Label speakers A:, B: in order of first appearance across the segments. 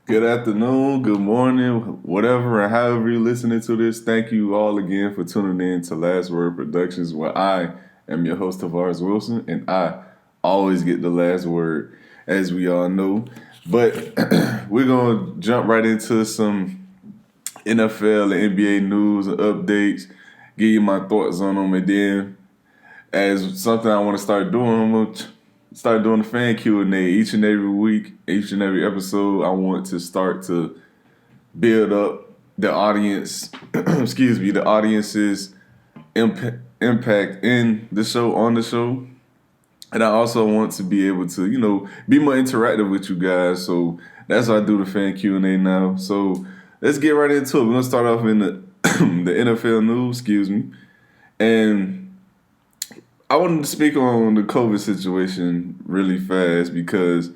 A: Good afternoon, good morning, whatever and however you're listening to this. Thank you all again for tuning in to Last Word Productions, where I am your host, Tavares Wilson, and I always get the last word, as we all know. But we're going to jump right into some NFL and NBA news and updates, give you my thoughts on them, and then as something I want to start doing, I'm going to start doing the fan Q&A each and every week, each and every episode. I want to start to build up the audience, excuse me, the audience's impact in the show, on the show. And I also want to be able to, be more interactive with you guys. So that's why I do the fan Q&A now. So let's get right into it. We're going to start off in the, the NFL news, excuse me. And I wanted to speak on the COVID situation really fast because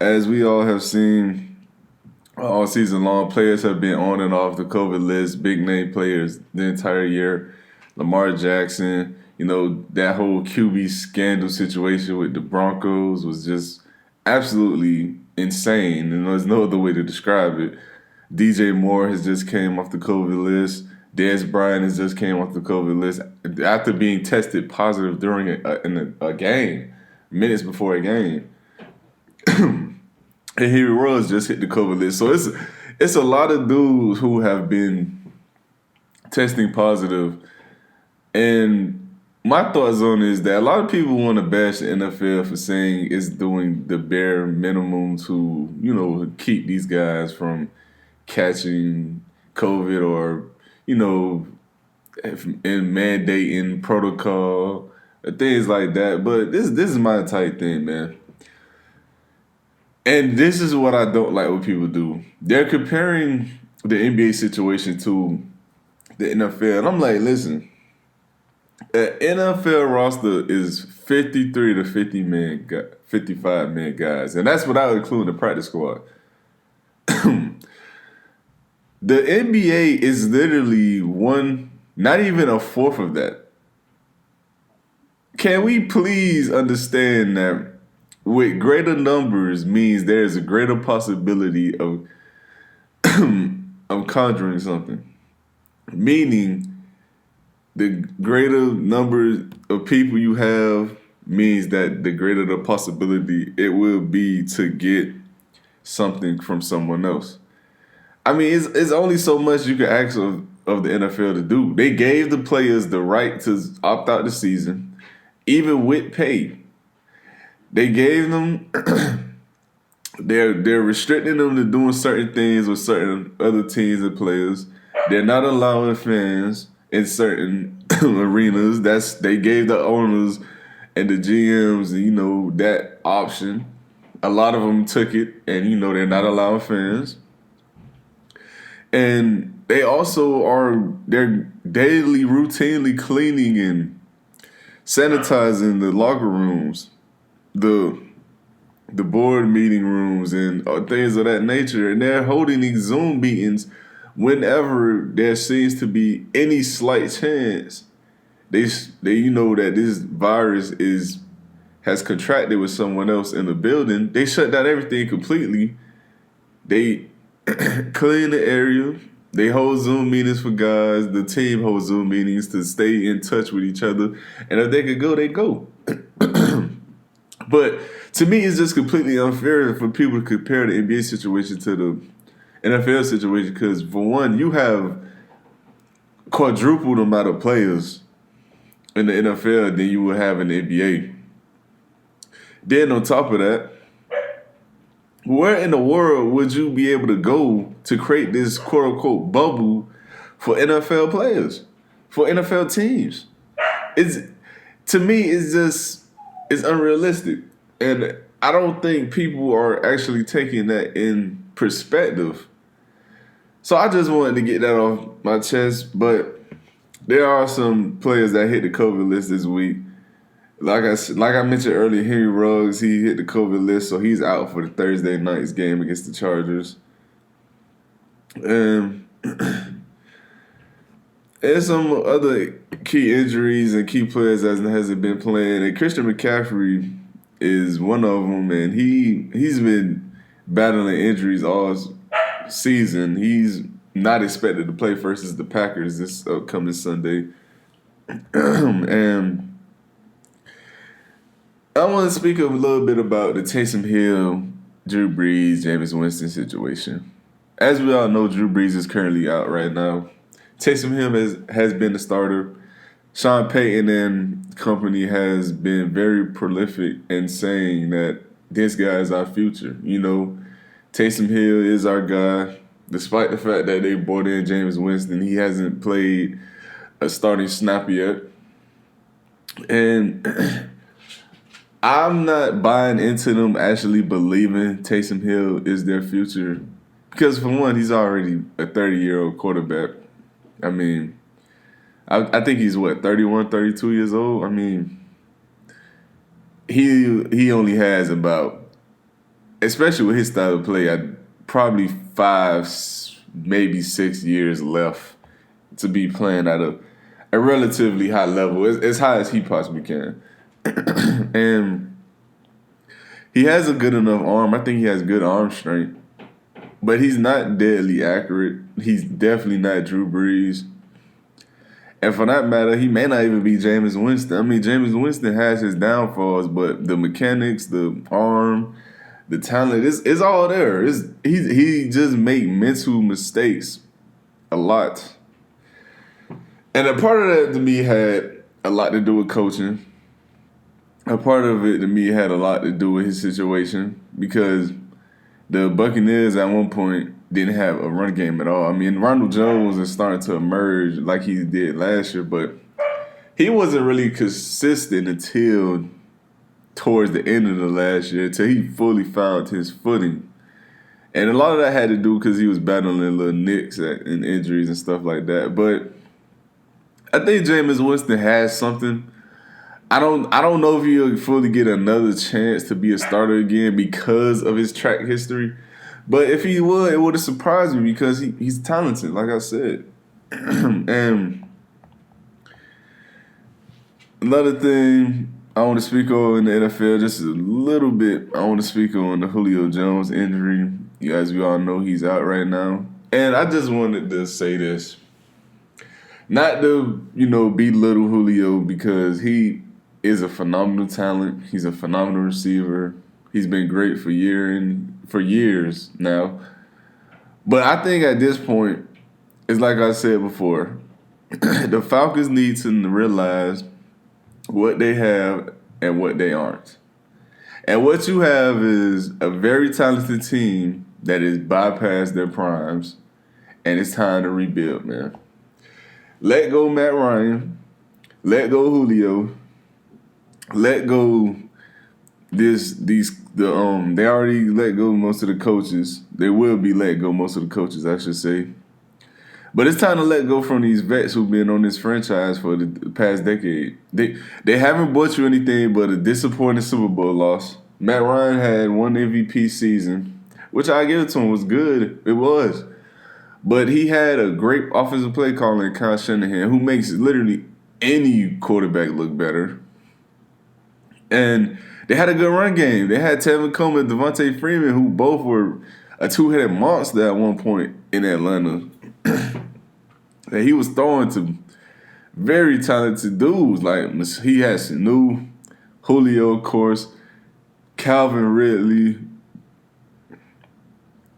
A: as we all have seen all season long, players have been on and off the COVID list, big name players the entire year. Lamar Jackson, that whole QB scandal situation with the Broncos was just absolutely insane, and there's no other way to describe it. DJ Moore has just came off the COVID list. Dez Bryant has just came off the COVID list after being tested positive during a game, minutes before a game. And here he was, just hit the COVID list. So it's a lot of dudes who have been testing positive. And my thoughts on it is that a lot of people want to bash the NFL for saying it's doing the bare minimum to, keep these guys from catching COVID or, and mandating protocol, things like that. But this is my type thing, man. And this is what I don't like what people do. They're comparing the NBA situation to the NFL. And I'm like, listen, the NFL roster is 53 to 55 man guys. And that's without including the practice squad. The NBA is literally not even a fourth of that. Can we please understand that with greater numbers means there's a greater possibility of of conjuring something? Meaning the greater number of people you have means that the greater the possibility it will be to get something from someone else. I mean, it's only so much you can ask of the NFL to do. They gave the players the right to opt out the season, even with pay. They gave them they're restricting them to doing certain things with certain other teams and players. They're not allowing fans in certain arenas. They gave the owners and the GMs, that option. A lot of them took it, and they're not allowing fans. And they also they're daily, routinely cleaning and sanitizing the locker rooms, the board meeting rooms, and things of that nature. And they're holding these Zoom meetings whenever there seems to be any slight chance they that this virus has contracted with someone else in the building. They shut down everything completely. They clean the area. They hold Zoom meetings for guys. The team holds Zoom meetings to stay in touch with each other. And if they could go, they go. But to me, it's just completely unfair for people to compare the NBA situation to the NFL situation because, for one, you have quadruple the amount of players in the NFL than you would have in the NBA. Then on top of that, where in the world would you be able to go to create this quote-unquote bubble for NFL players, for NFL teams? To me, it's unrealistic. And I don't think people are actually taking that in perspective. So I just wanted to get that off my chest. But there are some players that hit the COVID list this week. Like I mentioned earlier, Henry Ruggs, he hit the COVID list, so he's out for the Thursday night's game against the Chargers. And there's some other key injuries and key players that hasn't been playing. And Christian McCaffrey is one of them, and he's been battling injuries all season. He's not expected to play versus the Packers this upcoming Sunday. And I want to speak a little bit about the Taysom Hill, Drew Brees, Jameis Winston situation. As we all know, Drew Brees is currently out right now. Taysom Hill has been the starter. Sean Payton and company has been very prolific in saying that this guy is our future. You know, Taysom Hill is our guy. Despite the fact that they brought in Jameis Winston, he hasn't played a starting snap yet. And I'm not buying into them actually believing Taysom Hill is their future. Because for one, he's already a 30-year-old quarterback. I mean, I think he's, 31, 32 years old? I mean, he only has about, especially with his style of play, probably 5, maybe 6 years left to be playing at a relatively high level, as high as he possibly can. And he has a good enough arm. I think he has good arm strength. But he's not deadly accurate. He's definitely not Drew Brees. And for that matter, he may not even be Jameis Winston. I mean, Jameis Winston has his downfalls, but the mechanics, the arm, the talent, it's all there. He just make mental mistakes a lot. And a part of that to me had a lot to do with coaching. A part of it to me had a lot to do with his situation because the Buccaneers at one point didn't have a run game at all. I mean, Ronald Jones is starting to emerge like he did last year, but he wasn't really consistent until towards the end of the last year, until he fully found his footing. And a lot of that had to do because he was battling little nicks and injuries and stuff like that. But I think Jameis Winston has something. I don't know if he'll fully get another chance to be a starter again because of his track history. But if he would, it would have surprised me because he's talented, like I said. And another thing I want to speak on in the NFL, just a little bit, I want to speak on the Julio Jones injury. As we all know, he's out right now. And I just wanted to say this. Not to, belittle Julio because he is a phenomenal talent. He's a phenomenal receiver. He's been great for years now. But I think at this point, it's like I said before, the Falcons need to realize what they have and what they aren't. And what you have is a very talented team that has bypassed their primes, and it's time to rebuild, man. Let go Matt Ryan. Let go Julio. Let go they already let go most of the coaches. They will be let go most of the coaches, I should say. But it's time to let go from these vets who've been on this franchise for the past decade. They haven't bought you anything but a disappointing Super Bowl loss. Matt Ryan had one MVP season, which I give it to him was good. It was. But he had a great offensive play caller in Kyle Shanahan who makes literally any quarterback look better. And they had a good run game. They had Tevin Coleman and Devontae Freeman, who both were a two-headed monster at one point in Atlanta. And he was throwing to very talented dudes. Like he had Sanu, Julio, of course, Calvin Ridley.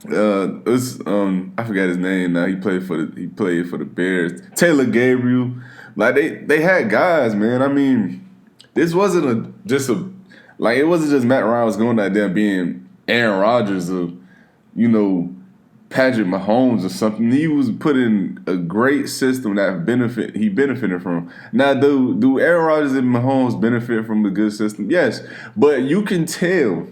A: I forgot his name now. He played for the Bears. Taylor Gabriel. Like they had guys, man. I mean, this wasn't it wasn't just Matt Ryan was going out there being Aaron Rodgers or, Patrick Mahomes or something. He was put in a great system that he benefited from. Now, do Aaron Rodgers and Mahomes benefit from a good system? Yes. But you can tell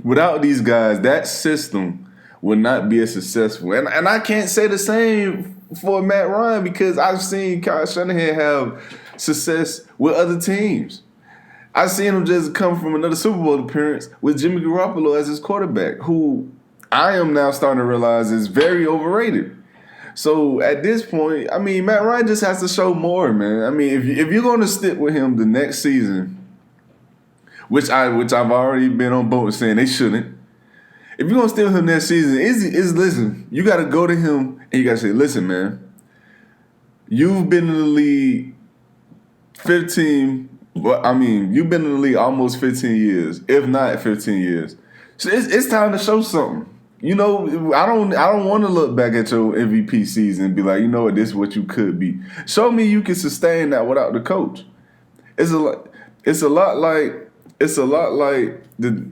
A: without these guys, that system would not be as successful. And I can't say the same for Matt Ryan because I've seen Kyle Shanahan have success with other teams. I've seen him just come from another Super Bowl appearance with Jimmy Garoppolo as his quarterback, who I am now starting to realize is very overrated. So at this point, I mean, Matt Ryan just has to show more, man. I mean, if you're going to stick with him the next season, which I've already been on board saying they shouldn't. if you're gonna steal him next season, is listen, you gotta go to him and you gotta say, listen, man, you've been in the league 15. Well, I mean, you've been in the league almost 15 years, if not 15 years. So it's time to show something. You know, I don't want to look back at your MVP season and be like, you know what, this is what you could be. Show me you can sustain that without the coach. It's a lot like the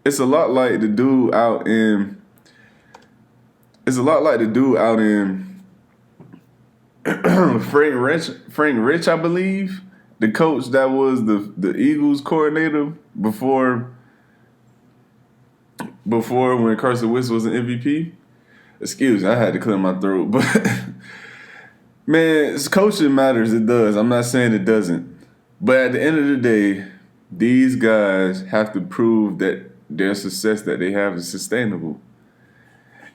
A: it's a lot like the dude out in Frank Rich, I believe, the coach that was the Eagles coordinator before when Carson Wentz was an MVP. Excuse me, I had to clear my throat, but man, coaching matters. It does. I'm not saying it doesn't, but at the end of the day, these guys have to prove that their success that they have is sustainable,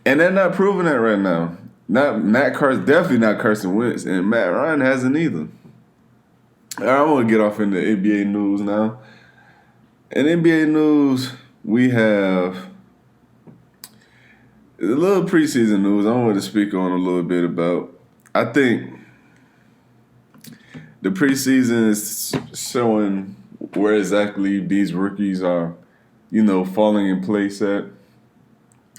A: and they're not proving that right now. Definitely not Carson Wentz, and Matt Ryan hasn't either. I want to get off into NBA news now. In NBA news, we have a little preseason news I want to speak on a little bit about. I think the preseason is showing where exactly these rookies are, falling in place at.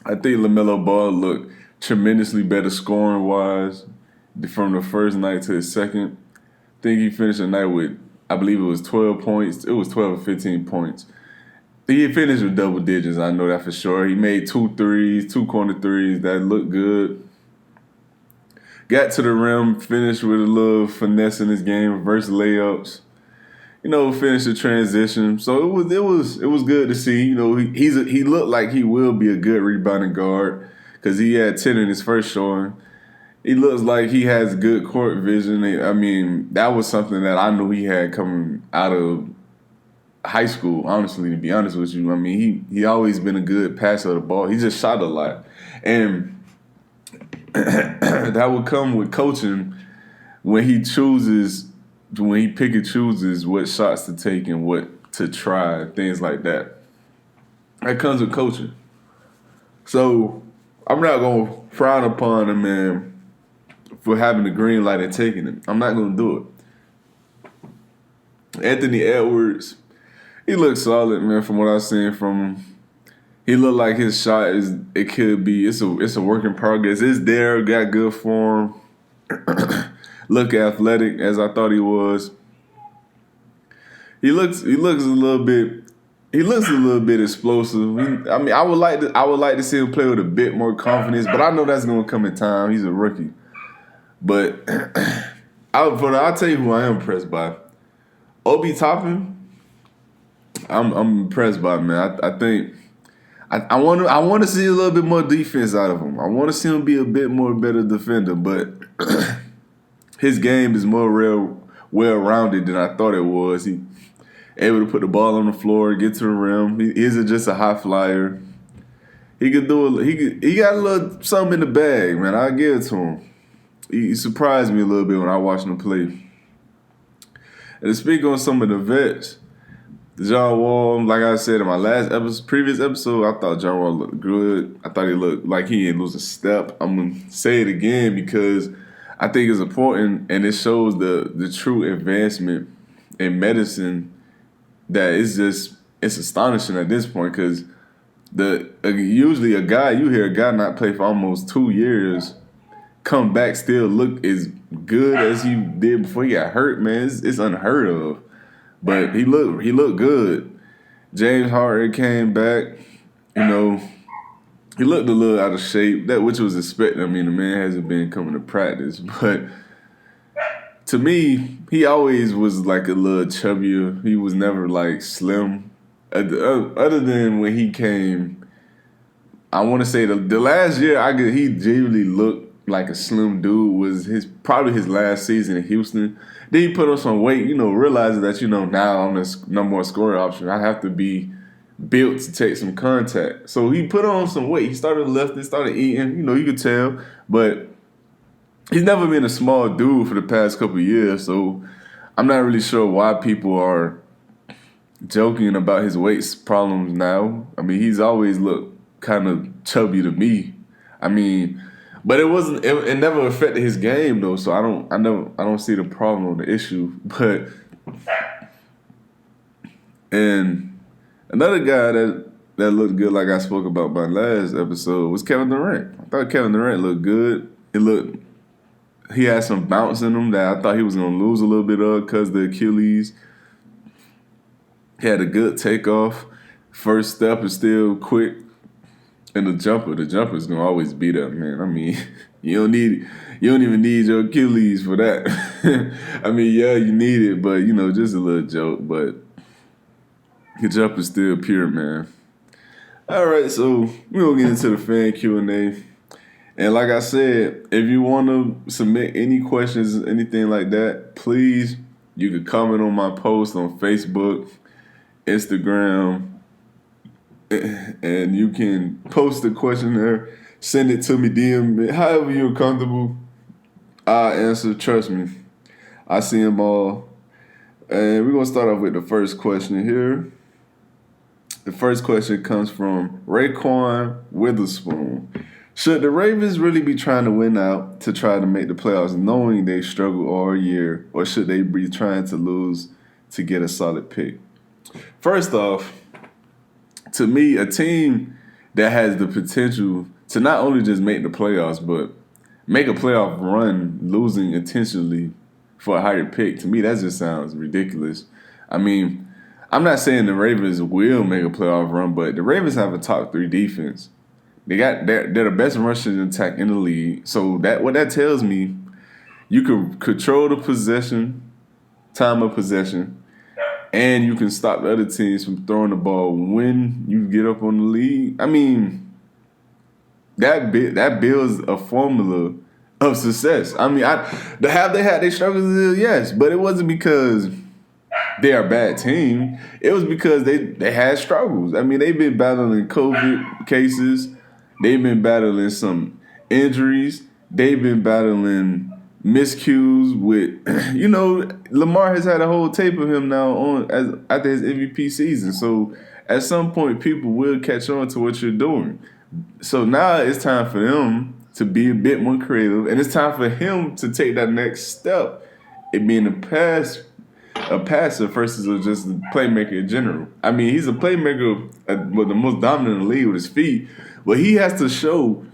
A: I think LaMelo Ball looked tremendously better scoring-wise from the first night to the second. I think he finished the night with, I believe it was 12 points. It was 12 or 15 points. He finished with double digits, I know that for sure. He made 2 threes, 2 corner threes that looked good. Got to the rim, finished with a little finesse in his game, reverse layups. Finished the transition. So it was good to see. He looked like he will be a good rebounding guard because he had 10 in his first showing. He looks like he has good court vision. I mean, that was something that I knew he had coming out of high school, honestly, to be honest with you. I mean, he always been a good passer of the ball. He just shot a lot. And that would come with coaching when he pick and chooses what shots to take and what to try, things like that. That comes with coaching. So I'm not going to frown upon him, man, for having the green light and taking it. I'm not going to do it. Anthony Edwards, he looked solid, man, from what I've seen from him. He looked like his shot it's a work in progress. It's there, got good form. Look athletic as I thought he was. He looks a little bit explosive. I would like to see him play with a bit more confidence, but I know that's gonna come in time. He's a rookie. But I'll tell you who I am impressed by. Obi Toppin, I'm impressed by, man. I think I want to see a little bit more defense out of him. I want to see him be a bit more better defender, but his game is more well-rounded than I thought it was. He able to put the ball on the floor, get to the rim. He isn't just a high flyer. He could do he got a little something in the bag, man. I'll give it to him. He surprised me a little bit when I watched him play. And to speak on some of the vets, John Wall, like I said in my previous episode, I thought John Wall looked good. I thought he looked like he didn't lose a step. I'm going to say it again because I think it's important and it shows the true advancement in medicine that it's astonishing at this point because usually you hear a guy not play for almost 2 years come back still look as good as he did before he got hurt, man. It's unheard of. But he looked good. James Harden came back, he looked a little out of shape, which was expected. I mean, the man hasn't been coming to practice, but to me, he always was like a little chubbier. He was never like slim. Other than when he came, I want to say the last year he genuinely looked like a slim dude. Was probably his last season in Houston. Then he put on some weight, realizing that, now I'm the number one scoring option. I have to be built to take some contact. So he put on some weight. He started lifting, started eating, you could tell. But he's never been a small dude for the past couple of years. So I'm not really sure why people are joking about his weight problems now. I mean, he's always looked kind of chubby to me. I mean, but it wasn't. It never affected his game though. So I don't see the problem or the issue. But and another guy that looked good, like I spoke about my last episode, was Kevin Durant. I thought Kevin Durant looked good. He had some bounce in him that I thought he was gonna lose a little bit of because the Achilles. He had a good takeoff. First step is still quick. And the jumper's gonna always be there, man. I mean, you don't even need your Achilles for that. I mean, yeah, you need it, but just a little joke. But the jumper's still pure, man. All right, so we're gonna get into the fan Q&A. And like I said, if you want to submit any questions, anything like that, please, you can comment on my post on Facebook, Instagram, and you can post the question there, send it to me, DM me, however you're comfortable. I'll answer, trust me. I see them all. And we're going to start off with the first question here. The first question comes from Raekwon Witherspoon. Should the Ravens really be trying to win out to try to make the playoffs knowing they struggle all year, or should they be trying to lose to get a solid pick? First off, to me, a team that has the potential to not only just make the playoffs, but make a playoff run losing intentionally for a higher pick, to me, that just sounds ridiculous. I mean, I'm not saying the Ravens will make a playoff run, but the Ravens have a top 3 defense. They're the best rushing attack in the league. So what that tells me, you can control the possession, time of possession, and you can stop the other teams from throwing the ball when you get up on the lead. I mean, that builds a formula of success. I mean, have they had their struggles? Yes, but it wasn't because they're a bad team. It was because they had struggles. I mean, they've been battling COVID cases. They've been battling some injuries. They've been battling miscues with, Lamar has had a whole tape of him now after his MVP season. So at some point, people will catch on to what you're doing. So now it's time for them to be a bit more creative, and it's time for him to take that next step in being a passer versus just a playmaker in general. I mean, he's a playmaker, the most dominant in the league with his feet, but he has to show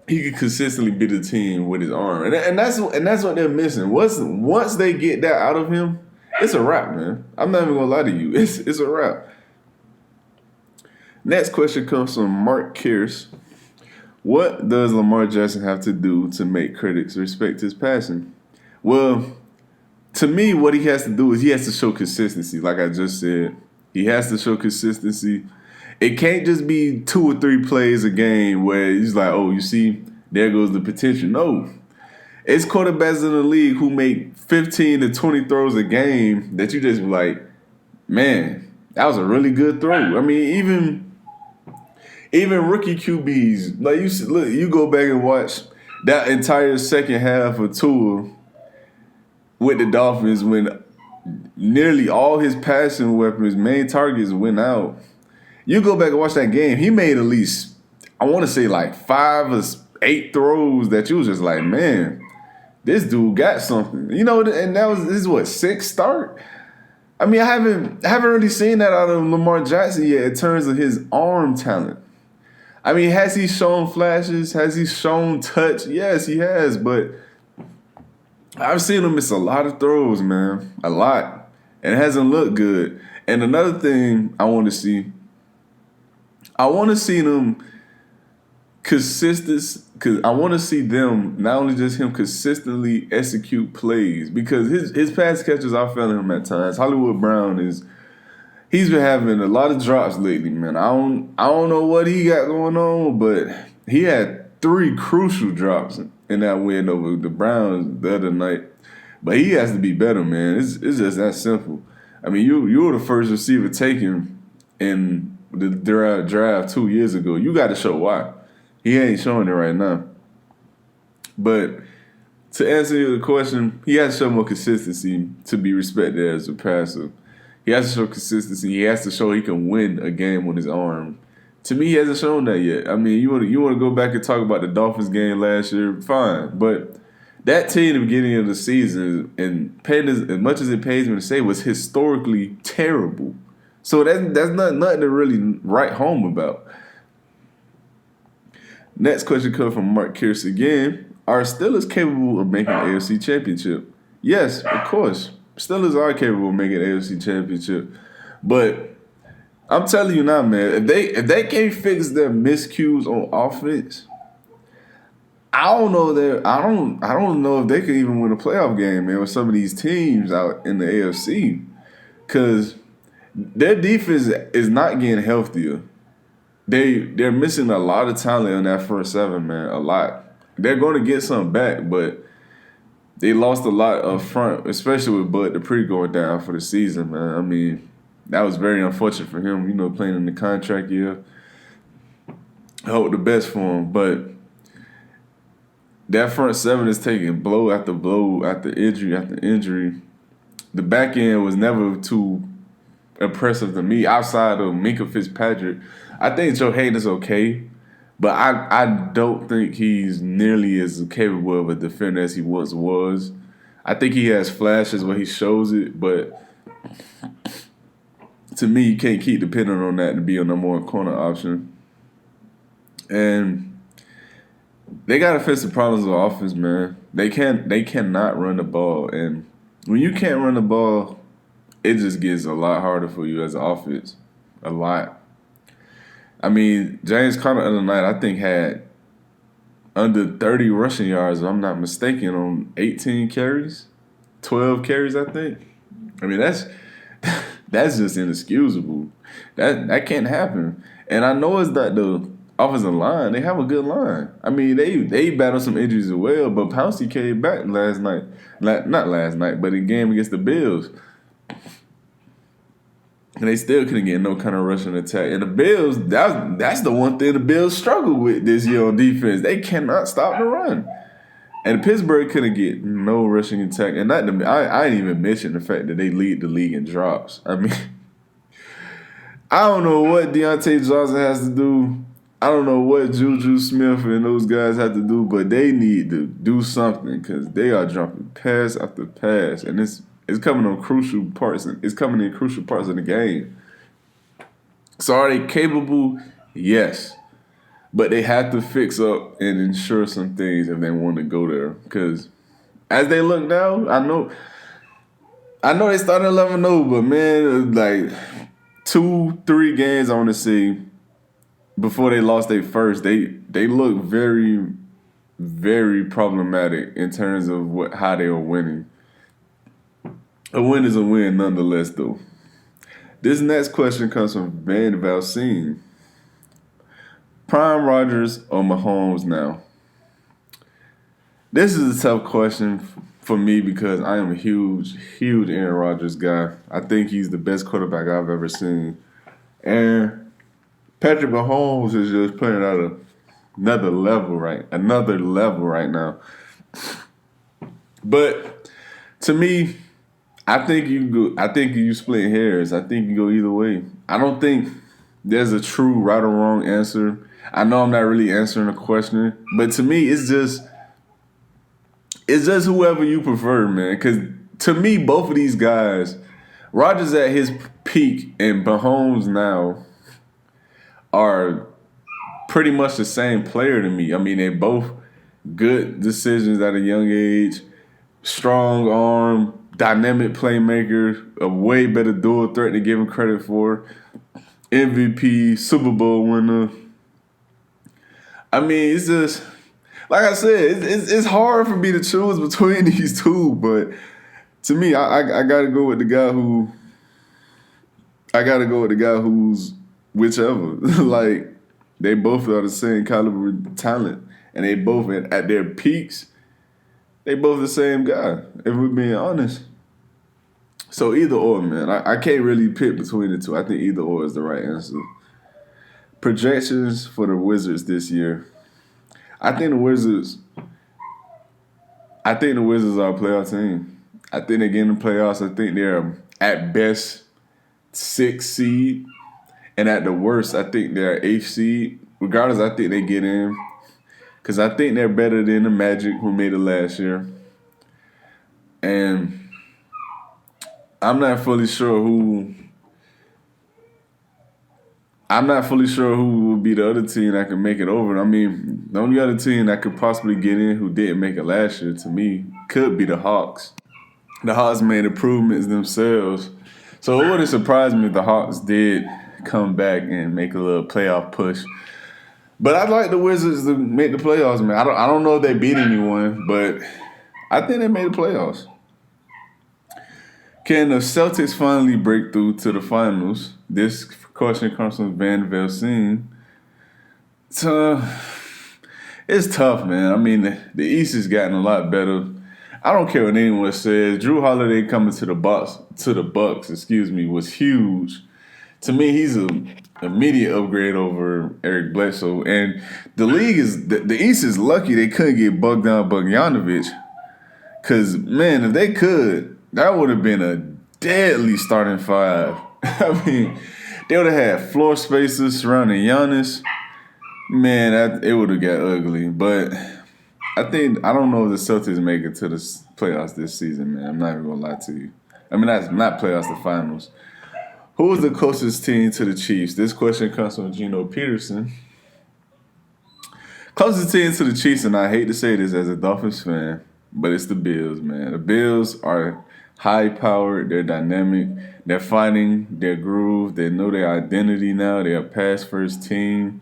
A: he can consistently beat the team with his arm, and that's what they're missing. Once they get that out of him, it's a wrap, man. I'm not even gonna lie to you, it's a wrap. Next question comes from Mark Kears. What does Lamar Jackson have to do to make critics respect his passing? Well, to me, what he has to do is he has to show consistency. Like I just said, he has to show consistency. It can't just be 2 or 3 plays a game where he's like, oh, you see, there goes the potential. No. It's quarterbacks in the league who make 15 to 20 throws a game that you just be like, man, that was a really good throw. I mean, even rookie QBs, like you go back and watch that entire second half of Tua with the Dolphins when nearly all his passing weapons, main targets went out. You go back and watch that game, he made at least, I want to say like 5 or 8 throws that you was just like, man, this dude got something. And this is what, 6th start? I mean, I haven't really seen that out of Lamar Jackson yet in terms of his arm talent. I mean, has he shown flashes? Has he shown touch? Yes, he has, but I've seen him miss a lot of throws, man. A lot. And it hasn't looked good. And another thing I want to see them consistent, because I want to see them, not only just him consistently execute plays, because his pass catchers are failing him at times. Hollywood Brown he's been having a lot of drops lately, man. I don't know what he got going on, but he had 3 crucial drops in that win over the Browns the other night. But he has to be better, man. It's just that simple. I mean, you were the first receiver taken in the draft 2 years ago. You got to show why. He ain't showing it right now. But to answer the question, he has to show more consistency to be respected as a passer. He has to show consistency. He has to show he can win a game with his arm. To me, he hasn't shown that yet. I mean, you want to go back and talk about the Dolphins game last year, fine. But that team at the beginning of the season, and as much as it pays me to say, was historically terrible. So that's nothing to really write home about. Next question comes from Mark Kierce again. Are Steelers capable of making the AFC Championship? Yes, of course. Steelers are capable of making the AFC Championship. But I'm telling you now, man, if they can't fix their miscues on offense, I don't know if they can even win a playoff game, man, with some of these teams out in the AFC. Cause their defense is not getting healthier. They're missing a lot of talent in that front seven, man. A lot. They're going to get some back, but they lost a lot up front, especially with Bud Dupree going down for the season, man. I mean, that was very unfortunate for him, playing in the contract year. I hope the best for him, but that front seven is taking blow after blow after injury after injury. The back end was never too impressive to me outside of Minkah Fitzpatrick. I think Joe Hayden is okay, but I don't think he's nearly as capable of a defender as he once was. I think he has flashes where he shows it, but to me, you can't keep depending on that to be a number one corner option. And they got offensive problems with offense, man. They cannot run the ball, and when you can't run the ball, it just gets a lot harder for you as an offense. A lot. I mean, James Conner the other night, I think, had under 30 rushing yards, if I'm not mistaken, on 18 carries. 12 carries, I think. I mean, that's just inexcusable. That can't happen. And I know it's not the offensive line. They have a good line. I mean, they battled some injuries as well, but Pouncey came back last night. Not last night, but in game against the Bills. And they still couldn't get no kind of rushing attack. And the Bills, that's the one thing the Bills struggle with this year on defense. They cannot stop the run. And Pittsburgh couldn't get no rushing attack. And I didn't even mention the fact that they lead the league in drops. I mean, I don't know what Deontay Johnson has to do. I don't know what Juju Smith and those guys have to do, but they need to do something because they are dropping pass after pass. And it's coming on crucial parts. It's coming in crucial parts of the game. So are they capable? Yes. But they have to fix up and ensure some things if they want to go there. Because as they look now, I know they started 11-0, but man, like 2-3 games I want to see before they lost their first, they look very, very problematic in terms of how they were winning. A win is a win nonetheless, though. This next question comes from Van Valsine. Prime Rodgers or Mahomes now? This is a tough question for me because I am a huge, huge Aaron Rodgers guy. I think he's the best quarterback I've ever seen. And Patrick Mahomes is just playing at another level right now. But to me, I think you split hairs. I think you go either way. I don't think there's a true right or wrong answer. I know I'm not really answering a question, but to me, it's just whoever you prefer, man. Because to me, both of these guys, Rodgers at his peak and Mahomes now, are pretty much the same player to me. I mean, they both good decisions at a young age, strong arm, dynamic playmaker, a way better dual threat to give him credit for, MVP, Super Bowl winner. I mean, it's just, like I said, it's hard for me to choose between these two, but to me, I gotta go with the guy who's whichever. Like, they both are the same caliber of talent, and they both at their peaks, they both the same guy, if we're being honest. So either or, man. I can't really pick between the two. I think either or is the right answer. Projections for the Wizards this year. I think the Wizards are a playoff team. I think they get in the playoffs. I think they're, at best, 6th seed, and at the worst, I think they're 8th seed. Regardless, I think they get in because I think they're better than the Magic who made it last year, and I'm not fully sure who. I'm not fully sure who will be the other team that can make it over. I mean, the only other team that could possibly get in who didn't make it last year, to me, could be the Hawks. The Hawks made improvements themselves. So it wouldn't surprise me if the Hawks did come back and make a little playoff push. But I'd like the Wizards to make the playoffs, man. I don't know if they beat anyone, but I think they made the playoffs. Can the Celtics finally break through to the finals? This question comes from Van Velsine. So it's tough, man. I mean, the East has gotten a lot better. I don't care what anyone says. Drew Holiday coming to the Bucks, was huge. To me, he's an immediate upgrade over Eric Bledsoe. And the league the East is lucky they couldn't get Bogdanović. Because, man, if they could, that would have been a deadly starting five. I mean, they would have had floor spacers surrounding Giannis. Man, it would have got ugly. But I don't know if the Celtics make it to the playoffs this season, man. I'm not even going to lie to you. I mean, that's not playoffs, the finals. Who is the closest team to the Chiefs? This question comes from Gino Peterson. Closest team to the Chiefs, and I hate to say this as a Dolphins fan, but it's the Bills, man. The Bills are high-powered. They're dynamic. They're finding their groove. They know their identity now. They're a pass-first team.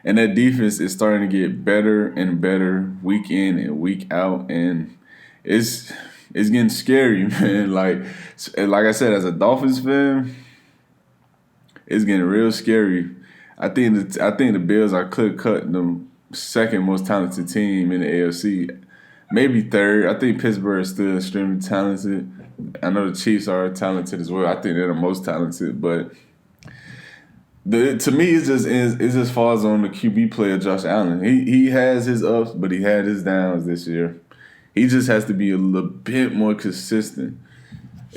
A: And that defense is starting to get better and better week in and week out. And it's getting scary, man. Like I said, as a Dolphins fan, it's getting real scary. I think the Bills are clear-cut the second most talented team in the AFC. Maybe third. I think Pittsburgh is still extremely talented. I know the Chiefs are talented as well. I think they're the most talented, but to me, it just falls on the QB player Josh Allen. He has his ups, but he had his downs this year. He just has to be a little bit more consistent.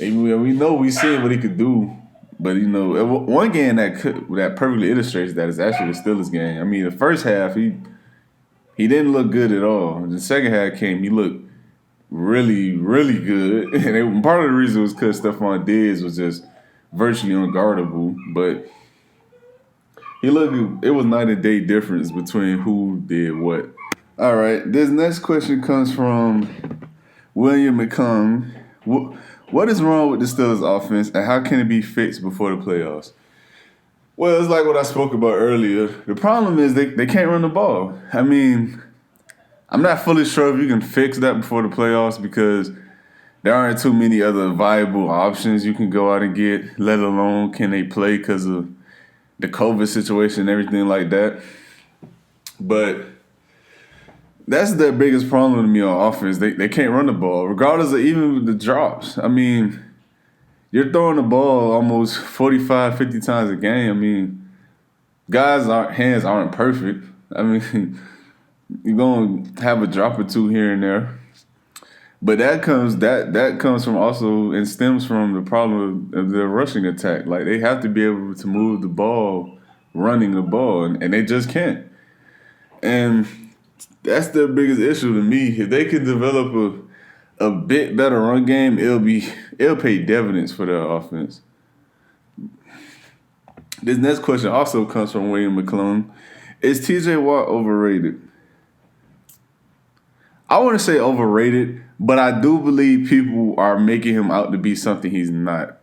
A: And we know we seen what he could do, but one game that perfectly illustrates that is actually the Steelers game. I mean, the first half he didn't look good at all. The second half he looked really, really good. And part of the reason was because Stephon Diggs was just virtually unguardable. But it was night and day difference between who did what. All right, this next question comes from William McCombs. What is wrong with the Steelers offense and how can it be fixed before the playoffs? Well, it's like what I spoke about earlier. The problem is they can't run the ball. I mean, I'm not fully sure if you can fix that before the playoffs because there aren't too many other viable options you can go out and get, let alone can they play because of the COVID situation and everything like that. But that's their biggest problem to me on offense. They can't run the ball, regardless of even the drops. I mean, you're throwing the ball almost 45, 50 times a game. I mean, hands aren't perfect. I mean, you're going to have a drop or two here and there. But that comes from also and stems from the problem of their rushing attack. Like, they have to be able to move the ball, running the ball, and they just can't. And that's their biggest issue to me. If they can develop a bit better run game, it'll pay dividends for their offense. This next question also comes from William McClung. Is TJ Watt overrated? I want to say overrated, but I do believe people are making him out to be something he's not.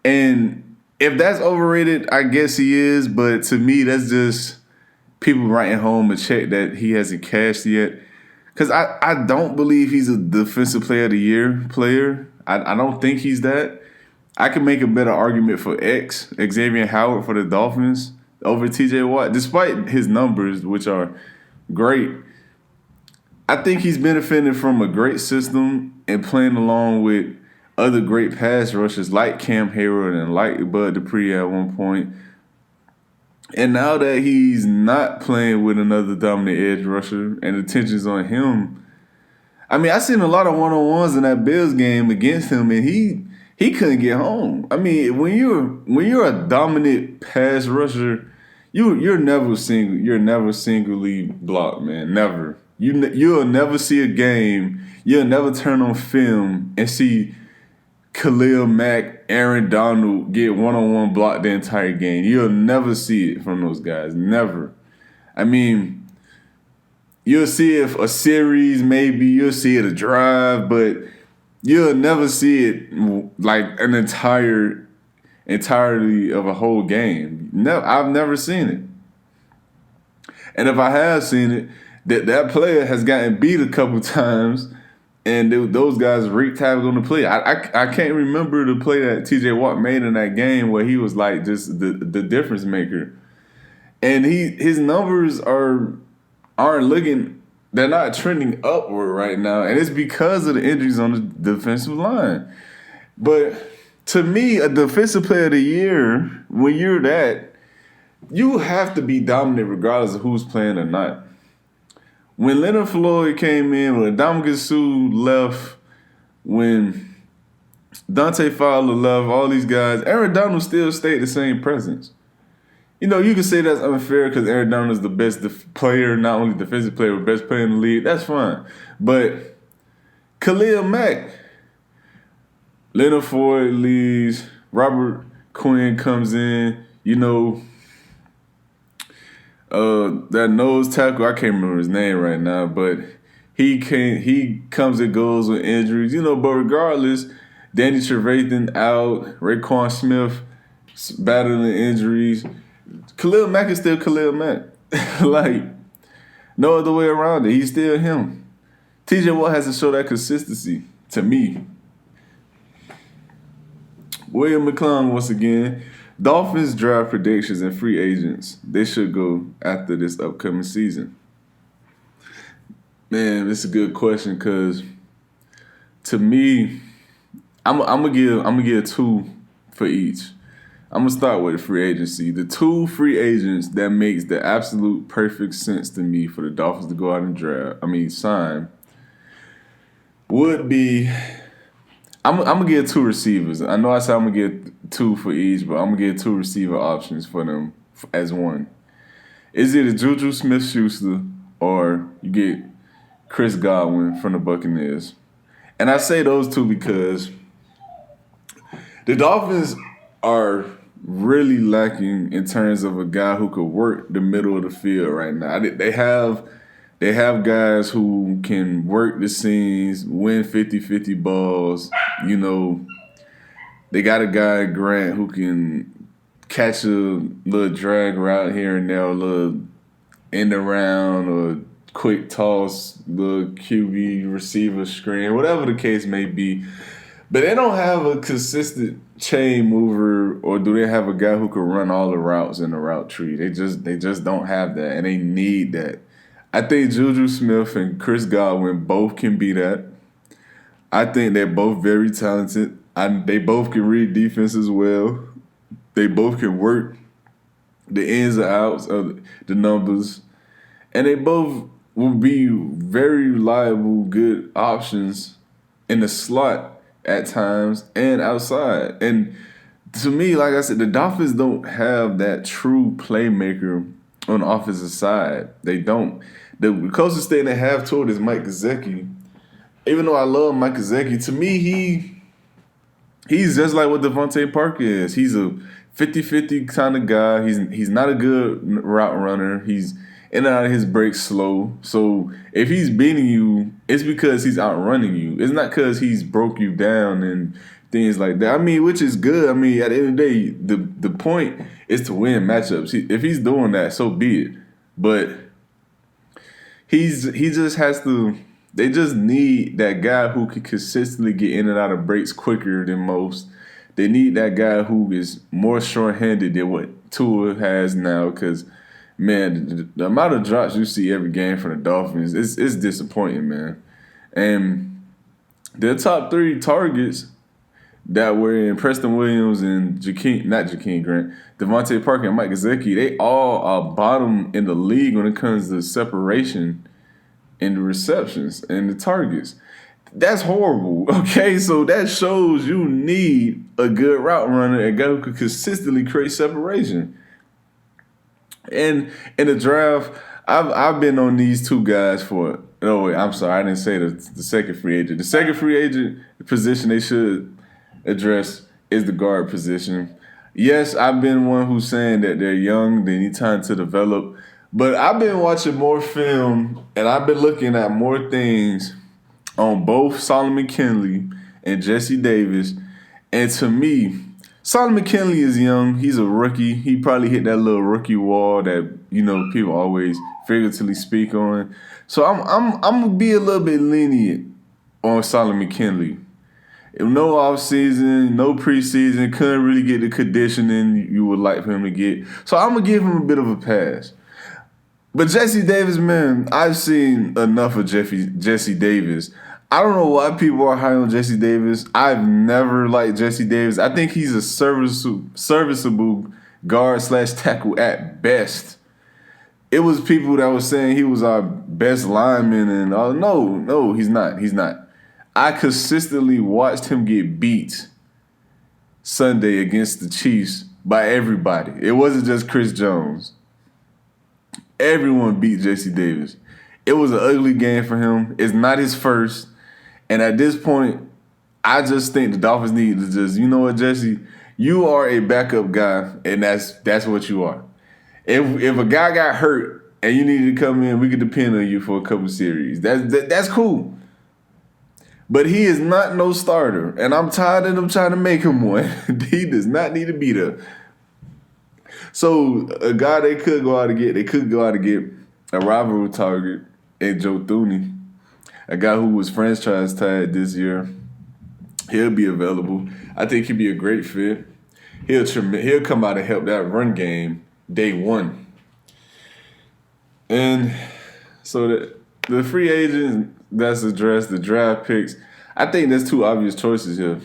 A: And if that's overrated, I guess he is, but to me, that's just people writing home a check that he hasn't cashed yet. Because I don't believe he's a defensive player of the year player. I don't think he's that. I can make a better argument for Xavier Howard for the Dolphins over TJ Watt, despite his numbers, which are great. I think he's benefiting from a great system and playing along with other great pass rushers like Cam Hayward and like Bud Dupree at one point. And now that he's not playing with another dominant edge rusher and attention's on him, I mean, I seen a lot of one-on-ones in that Bills game against him, and he couldn't get home. I mean, when you're a dominant pass rusher, you're never singly blocked, man. Never. You'll never see a game. You'll never turn on film and see Khalil Mack, Aaron Donald get one-on-one blocked the entire game. You'll never see it from those guys. Never. I mean, you'll see it a series, maybe you'll see it a drive, but you'll never see it like an entirety of a whole game. No, I've never seen it. And if I have seen it, that player has gotten beat a couple times, and those guys wreaked havoc on the play. I can't remember the play that T.J. Watt made in that game where he was like just the difference maker, and his numbers aren't looking. They're not trending upward right now, and it's because of the injuries on the defensive line. But to me, a defensive player of the year, when you're that, you have to be dominant regardless of who's playing or not. When Leonard Floyd came in, when Ndamukong Suh left, when Dante Fowler left, all these guys, Aaron Donald still stayed the same presence. You know, you can say that's unfair because Aaron Donald is the best player, not only defensive player, but best player in the league. That's fine. But Khalil Mack, Leonard Floyd leaves, Robert Quinn comes in, you know, that nose tackle, I can't remember his name right now, but he comes and goes with injuries, you know, but regardless, Danny Trevathan out, Raekwon Smith battling injuries. Khalil Mack is still Khalil Mack. Like, no other way around it. He's still him. T.J. Watt has to show that consistency to me. William McClung, once again. Dolphins draft predictions and free agents. They should go after this upcoming season. Man, this is a good question because to me, I'm gonna give two for each. I'm gonna start with the free agency. The two free agents that makes the absolute perfect sense to me for the Dolphins to go out and sign would be. I'm gonna get two receivers. I know I said I'm gonna get two for each, but I'm gonna get two receiver options for them as one. Is it a Juju Smith-Schuster or you get Chris Godwin from the Buccaneers? And I say those two because the Dolphins are really lacking in terms of a guy who could work the middle of the field right now. They have guys who can work the seams, win 50-50 balls. You know, they got a guy, Grant, who can catch a little drag route here and there, a little end around or quick toss, the QB receiver screen, whatever the case may be. But they don't have a consistent chain mover, or do they have a guy who can run all the routes in the route tree? They just don't have that, and they need that. I think Juju Smith and Chris Godwin both can be that. I think they're both very talented. They both can read defense as well. They both can work the ins and outs of the numbers. And they both will be very reliable, good options in the slot at times and outside. And to me, like I said, the Dolphins don't have that true playmaker on the offensive side. They don't. The closest thing they have to it is Mike Gesicki. Even though I love Mike Gesicki, to me, he's just like what Devontae Parker is. He's a 50-50 kind of guy. He's not a good route runner. He's in and out of his breaks slow. So if he's beating you, it's because he's outrunning you. It's not because he's broke you down and things like that. I mean, which is good. I mean, at the end of the day, the point is to win matchups. If he's doing that, so be it. But he just has to. They just need that guy who can consistently get in and out of breaks quicker than most. They need that guy who is more short-handed than what Tua has now. Because, man, the amount of drops you see every game from the Dolphins, it's disappointing, man. And their top three targets that were in Preston Williams and Jakeem Grant, Devontae Parker and Mike Gesicki, they all are bottom in the league when it comes to separation and the receptions and the targets. That's horrible. Okay, so that shows you need a good route runner, a guy who could consistently create separation. And in the draft, I've been on these two guys for. No, wait, I'm sorry, I didn't say the second free agent. The second free agent position they should address is the guard position. Yes, I've been one who's saying that they're young, they need time to develop. But I've been watching more film and I've been looking at more things on both Solomon Kinley and Jesse Davis. And to me, Solomon Kinley is young. He's a rookie. He probably hit that little rookie wall that, people always figuratively speak on. So I'm gonna be a little bit lenient on Solomon Kinley. No offseason, no preseason, couldn't really get the conditioning you would like for him to get. So I'm gonna give him a bit of a pass. But Jesse Davis, man, I've seen enough of Jesse Davis. I don't know why people are high on Jesse Davis. I've never liked Jesse Davis. I think he's a serviceable guard / tackle at best. It was people that was saying he was our best lineman, and no, he's not. He's not. I consistently watched him get beat Sunday against the Chiefs by everybody. It wasn't just Chris Jones. Everyone beat Jesse Davis. It was an ugly game for him. It's not his first. And at this point, I just think the Dolphins need to just, you know what, Jesse? You are a backup guy, and that's what you are. If a guy got hurt and you needed to come in, we could depend on you for a couple series. That's cool. But he is not no starter, and I'm tired of them trying to make him one. He does not need to be there. So a guy they could go out and get a rival target in Joe Thuney, a guy who was franchise tagged this year. He'll be available. I think he'd be a great fit. He'll come out and help that run game day one. And so the free agent that's addressed, the draft picks, I think there's two obvious choices here.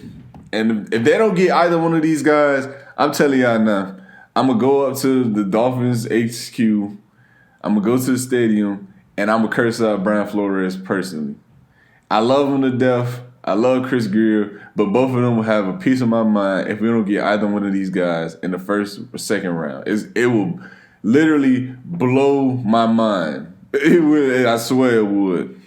A: And if they don't get either one of these guys, I'm telling y'all now, I'm going to go up to the Dolphins HQ. I'm going to go to the stadium, and I'm going to curse out Brian Flores personally. I love him to death. I love Chris Greer, but both of them will have a piece of my mind if we don't get either one of these guys in the first or second round. It will literally blow my mind. It will, I swear it would.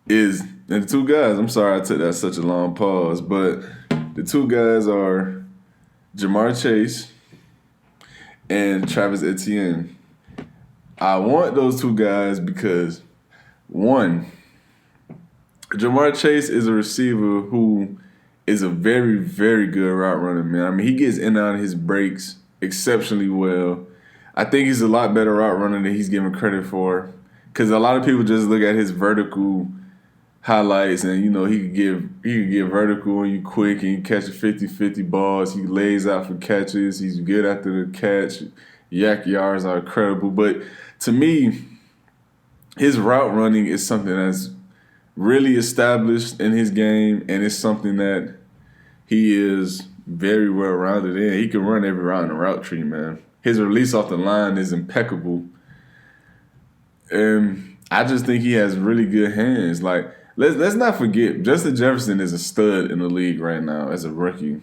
A: And the two guys, I'm sorry I took that such a long pause, but the two guys are Ja'Marr Chase and Travis Etienne. I want those two guys because, one, Ja'Marr Chase is a receiver who is a very, very good route runner, man. I mean, he gets in and out of his breaks exceptionally well. I think he's a lot better route runner than he's given credit for, because a lot of people just look at his vertical highlights and, he could get vertical and you quick and you catch a 50-50 balls. He lays out for catches. He's good after the catch. Yak yards are incredible. But to me, his route running is something that's really established in his game, and it's something that he is very well rounded in. He can run every route in the route tree, man. His release off the line is impeccable. And I just think he has really good hands. Like, let's not forget, Justin Jefferson is a stud in the league right now as a rookie.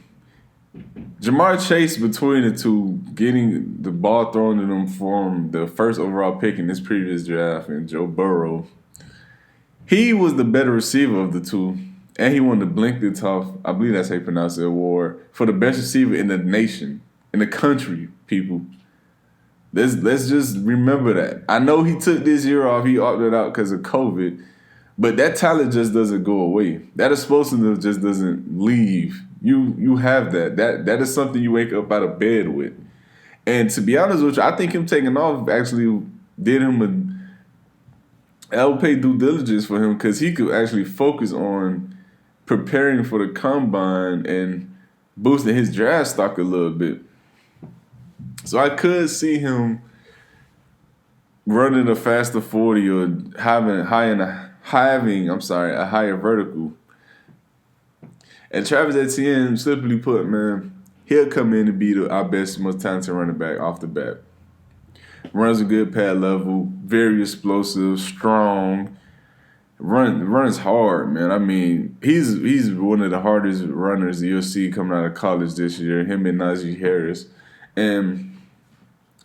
A: Ja'Marr Chase, between the two, getting the ball thrown to them from the first overall pick in this previous draft and Joe Burrow, he was the better receiver of the two. And he won the Blinketoff, I believe that's how you pronounce the award, for the best receiver in the nation, in the country, people. Let's just remember that. I know he took this year off. He opted out because of COVID. But that talent just doesn't go away. That explosiveness just doesn't leave. You have that. That is something you wake up out of bed with. And to be honest with you, I think him taking off actually did him I would pay due diligence for him, because he could actually focus on preparing for the combine and boosting his draft stock a little bit. So I could see him running a faster 40 or having a higher vertical. And Travis Etienne, simply put, man, he'll come in to be our best, most talented running back off the bat. Runs a good pad level, very explosive, strong. runs hard, man. I mean, he's one of the hardest runners you'll see coming out of college this year. Him and Najee Harris, and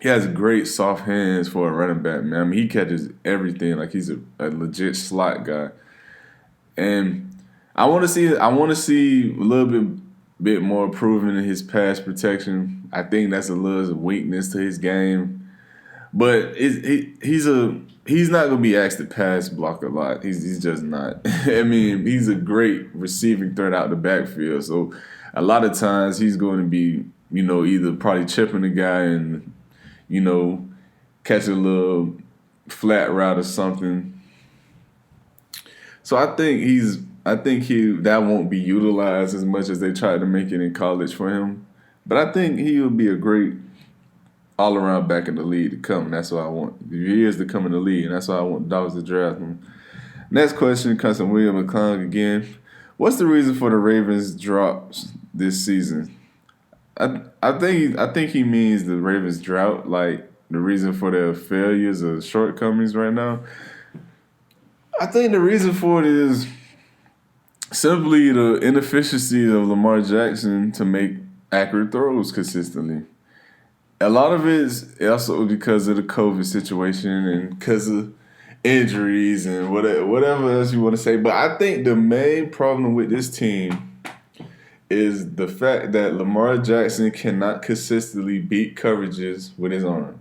A: he has great soft hands for a running back, man. I mean, he catches everything like he's a legit slot guy. And I want to see a little bit more improvement in his pass protection. I think that's a little weakness to his game. But he's not gonna be asked to pass block a lot. He's just not. I mean, he's a great receiving threat out the backfield. So a lot of times he's going to be, either probably chipping the guy and, you know, catch a little flat route or something. So I think he that won't be utilized as much as they tried to make it in college for him. But I think he will be a great all around back in the league to come. And that's what I want. He is to come in the league, and that's why I want the Dolphins to draft him. Next question comes from William McClung again. What's the reason for the Ravens drops this season? I think he means the Ravens drought, like the reason for their failures or shortcomings right now. I think the reason for it is simply the inefficiency of Lamar Jackson to make accurate throws consistently. A lot of it is also because of the COVID situation and because of injuries and whatever else you want to say. But I think the main problem with this team is the fact that Lamar Jackson cannot consistently beat coverages with his arm.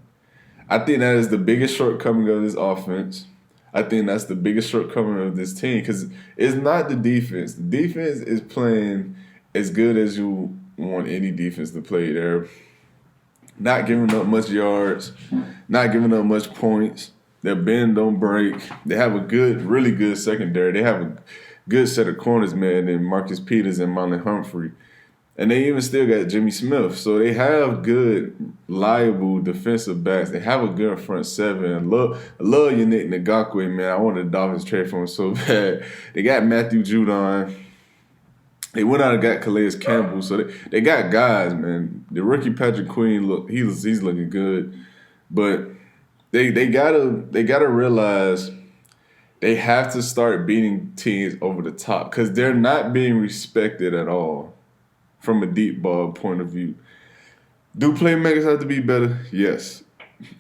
A: I think that is the biggest shortcoming of this offense. I think that's the biggest shortcoming of this team because it's not the defense. The defense is playing as good as you want any defense to play. They're not giving up much yards, not giving up much points. Their bend don't break. They have a really good secondary. They have a good set of corners, man, in Marcus Peters and Marlon Humphrey. And they even still got Jimmy Smith. So they have good, liable defensive backs. They have a good front seven. I love Yannick Ngakoue, man. I wanted the Dolphins trade for him so bad. They got Matthew Judon. They went out and got Calais Campbell. So they got guys, man. The rookie Patrick Queen, he's looking good. But they gotta realize they have to start beating teams over the top because they're not being respected at all from a deep ball point of view. Do playmakers have to be better? Yes.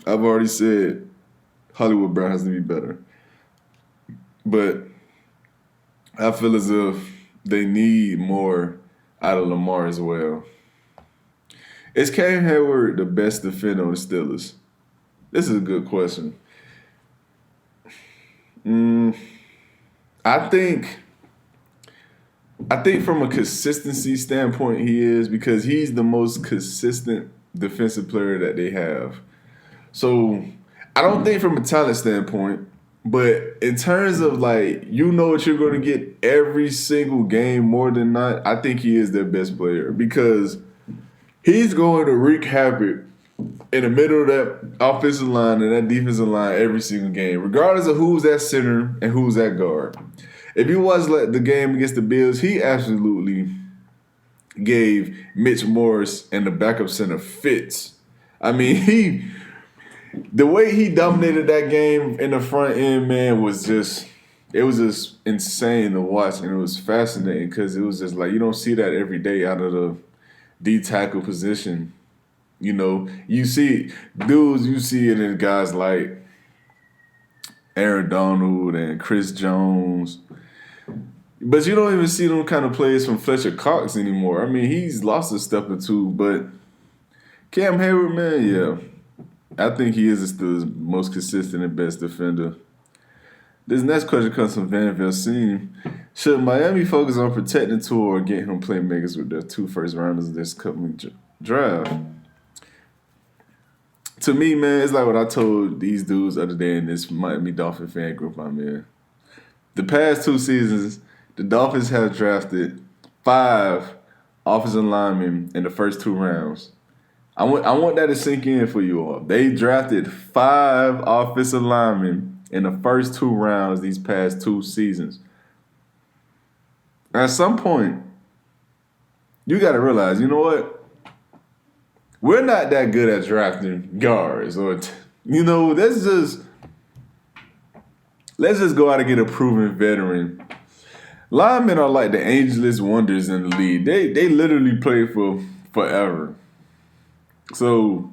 A: I've already said Hollywood Brown has to be better. But I feel as if they need more out of Lamar as well. Is Cam Hayward the best defender on the Steelers? This is a good question. I think from a consistency standpoint, he is because he's the most consistent defensive player that they have. So I don't think from a talent standpoint, but in terms of like, what you're going to get every single game more than not, I think he is their best player because he's going to wreak havoc in the middle of that offensive line and that defensive line every single game, regardless of who's at center and who's at guard. If you watch the game against the Bills, he absolutely gave Mitch Morse and the backup center fits. I mean, the way he dominated that game in the front end, man, was just insane to watch, and it was fascinating because it was just like you don't see that every day out of the D tackle position. You see it in guys like Aaron Donald and Chris Jones. But you don't even see them kind of plays from Fletcher Cox anymore. I mean, he's lost a step or two, but Cam Hayward, man, yeah. I think he is still the most consistent and best defender. This next question comes from Van Velcine. Should Miami focus on protecting Tua or get him playmakers with their 2 first rounders this coming draft? To me, man, it's like what I told these dudes the other day in this Miami Dolphin fan group I'm in. The past 2 seasons, the Dolphins have drafted 5 offensive linemen in the first 2 rounds. I want that to sink in for you all. They drafted 5 offensive linemen in the first 2 rounds these past 2 seasons. At some point, you got to realize, you know what? We're not that good at drafting guards, that's just let's just go out and get a proven veteran. Linemen are like the ageless wonders in the league. They literally play for forever. So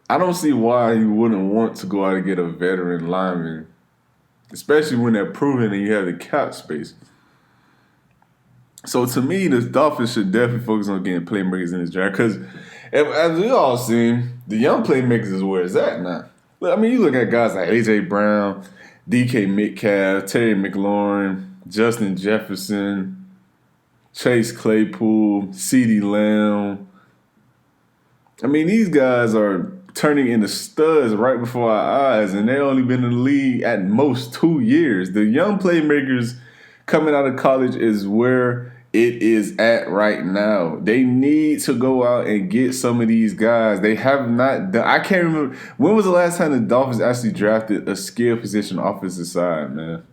A: I don't see why you wouldn't want to go out and get a veteran lineman, especially when they're proven and you have the cap space. So to me, the Dolphins should definitely focus on getting playmakers in this draft because, as we all seen, the young playmakers is where it's at now. I mean, you look at guys like A.J. Brown, DK Metcalf, Terry McLaurin, Justin Jefferson, Chase Claypool, CeeDee Lamb. I mean, these guys are turning into studs right before our eyes, and they've only been in the league at most 2 years. The young playmakers coming out of college is where it is at right now. They need to go out and get some of these guys. They have not done. I can't remember. When was the last time the Dolphins actually drafted a skill position offensive side, man?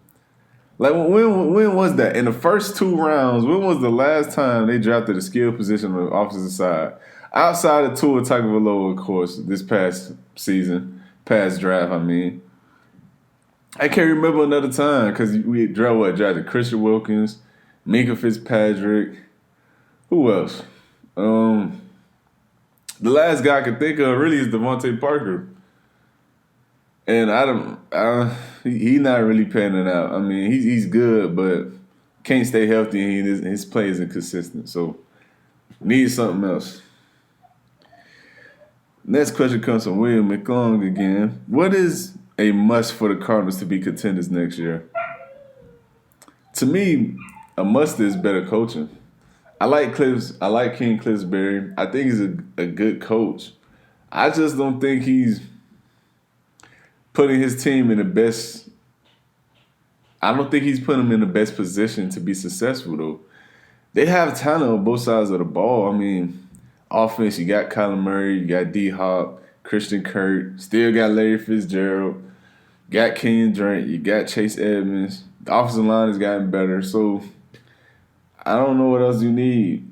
A: Like, when was that? In the first 2 rounds, when was the last time they drafted a skill position on the offensive side? Outside of Tua Tagovailoa, of course, this past season, past draft, I mean. I can't remember another time because we drafted Christian Wilkins, Minka Fitzpatrick. Who else? The last guy I can think of really is Devontae Parker. And he's not really panning out. I mean, he's good, but can't stay healthy and his play isn't consistent. So, need something else. Next question comes from William McClung again. What is a must for the Cardinals to be contenders next year? To me, a must is better coaching. I like King Clisbury. I think he's a good coach. I just don't think he's putting his team in the best. I don't think he's putting them in the best position to be successful, though. They have talent on both sides of the ball. I mean, offense, you got Kyler Murray, you got D-Hop, Christian Kirk, still got Larry Fitzgerald, got Kenyon Drake, you got Chase Edmonds. The offensive line has gotten better, so I don't know what else you need.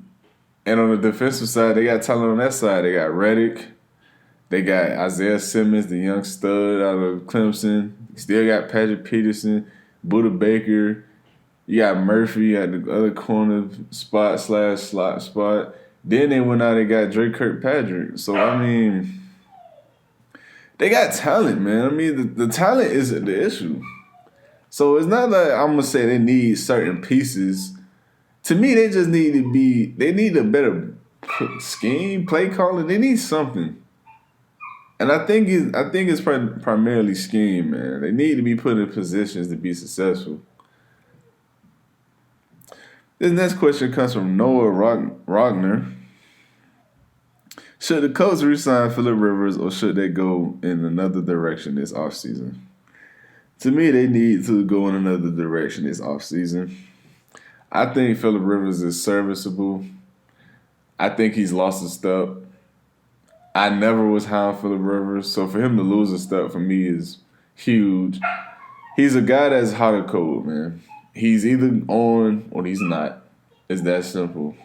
A: And on the defensive side, they got talent on that side. They got Reddick. They got Isaiah Simmons, the young stud out of Clemson. Still got Patrick Peterson, Budda Baker. You got Murphy at the other corner spot/slot spot. Then they went out and got Drake Kirkpatrick. So, I mean, they got talent, man. I mean, the talent isn't the issue. So, it's not like I'm going to say they need certain pieces. To me, they just need they need a better scheme, play calling. They need something. And I think it's primarily scheme, man. They need to be put in positions to be successful. This next question comes from Noah Rogner. Should the Colts re-sign Phillip Rivers or should they go in another direction this offseason? To me, they need to go in another direction this offseason. I think Phillip Rivers is serviceable. I think he's lost a step. I never was high on Phillip Rivers, so for him to lose a step for me is huge. He's a guy that's hot or cold, man. He's either on or he's not. It's that simple.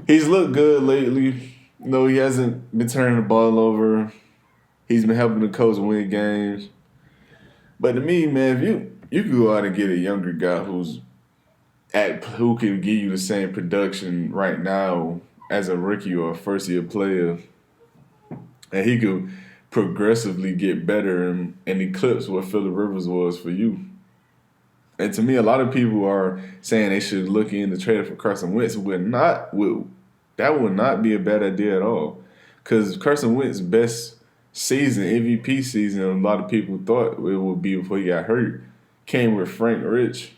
A: He's looked good lately. No, he hasn't been turning the ball over. He's been helping the Colts win games. But to me, man, if you can go out and get a younger guy who can give you the same production right now as a rookie or a first-year player, and he could progressively get better and eclipse what Phillip Rivers was for you. And to me, a lot of people are saying they should look into trading for Carson Wentz. That would not be a bad idea at all. Because Carson Wentz's best season, MVP season, a lot of people thought it would be before he got hurt, came with Frank Rich,